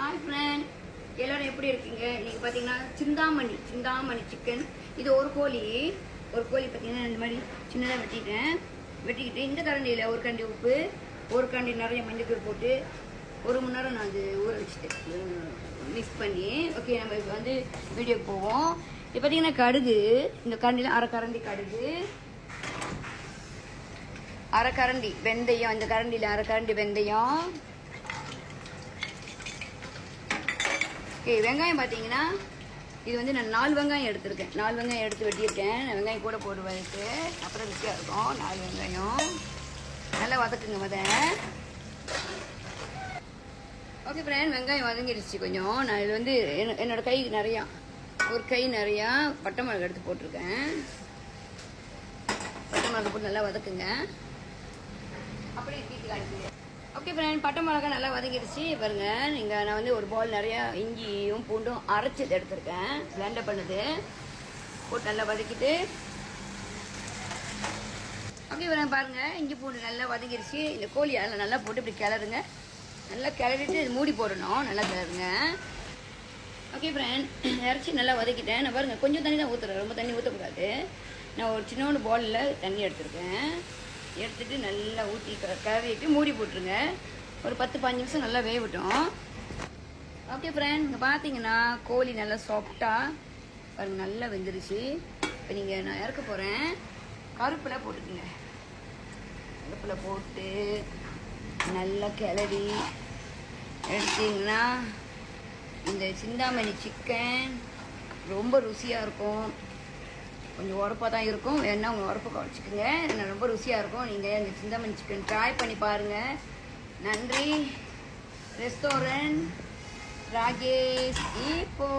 Hi friend, எல்லோரும் எப்படி இருக்கீங்க? இன்னைக்கு பார்த்தீங்கன்னா சிந்தாமணி சிக்கன். இது ஒரு கோழி பார்த்தீங்கன்னா இந்த மாதிரி சின்னதாக வெட்டிக்கிட்டு இந்த கரண்டியில் ஒரு கரண்டி உப்பு, ஒரு கரண்டி நிறைய மஞ்சள் போட்டு 1 மணி நேரம் நான் அது ஊற வச்சுட்டேன் மிக்ஸ் பண்ணி. ஓகே, நம்ம இப்போ வந்து வீடியோக்கு போவோம். இப்போ பார்த்தீங்கன்னா கடுகு, இந்த கரண்டியில் அரை கரண்டி கடுகு, அரை கரண்டி வெந்தயம், இந்த கரண்டியில் அரை கரண்டி வெந்தயம். ஓகே, வெங்காயம் பார்த்தீங்கன்னா இது வந்து நான் 4 வெங்காயம் எடுத்திருக்கேன். 4 வெங்காயம் எடுத்து வெட்டியிருக்கேன். வெங்காயம் கூட போடுவதற்கு அப்புறம் ருசியாக இருக்கும். 4 வெங்காயம் நல்லா வதக்குங்க ஓகே ஃப்ரெண்ட், வெங்காயம் வதங்கிடுச்சு கொஞ்சம். நான் இது வந்து என்னோட கை நிறையா, ஒரு கை நிறையா பட்டை மிளகா எடுத்து போட்டிருக்கேன். பட்டை மிளகா போட்டு நல்லா வதக்குங்க. அப்படியே தீட்டு காய்ச்சி. ஓகே ஃப்ரெண்ட், பட்டை மிளகா நல்லா வதங்கிடுச்சு பாருங்க. நான் வந்து ஒரு பவுல் நிறையா இஞ்சியும் பூண்டும் அரைச்சது எடுத்திருக்கேன், பிளெண்ட் பண்ணது போட்டு நல்லா வதக்கிட்டு. ஓகே ஃப்ரெண்ட் பாருங்க, இஞ்சி பூண்டு நல்லா வதங்கிடுச்சு. இந்த கோழி அதில் நல்லா போட்டு இப்படி கிளறுங்க. நல்லா கிளறிட்டு மூடி போடணும், நல்லா கிளறுங்க. ஓகே ஃப்ரெண்ட், இறச்சி நல்லா வதக்கிட்டேன். நான் பாருங்கள் கொஞ்சம் தண்ணி தான் ஊற்றுறேன், ரொம்ப தண்ணி ஊற்றக்கூடாது. நான் ஒரு சின்ன பவுலில் தண்ணி எடுத்துருக்கேன். எடுத்துட்டு நல்லா ஊற்றி கிளறிட்டு மூடி போட்டுருங்க. ஒரு 10-15 நிமிஷம் நல்லா வேகட்டும். ஓகே ஃப்ரெண்ட், இங்கே பார்த்தீங்கன்னா கோழி நல்லா சாஃப்டாக பாருங்கள், நல்லா வெந்துருச்சு. இப்போ நான் இறக்க போகிறேன். கருப்பில் போட்டுக்குங்க. கருப்பில் போட்டு நல்லா கிளறி எடுத்தீங்கன்னா இந்த சிந்தாமணி சிக்கன் ரொம்ப ருசியாக இருக்கும். கொஞ்சம் உரப்பாக தான் இருக்கும், வேணா உங்கள் உரப்பை குறைச்சிக்கோங்க. ரொம்ப ருசியாக இருக்கும். நீங்கள் இந்த சிந்தாமணி சிக்கன் ட்ரை பண்ணி பாருங்கள். நன்றி. ரெஸ்டாரண்ட் ராகேஷ் இப்போ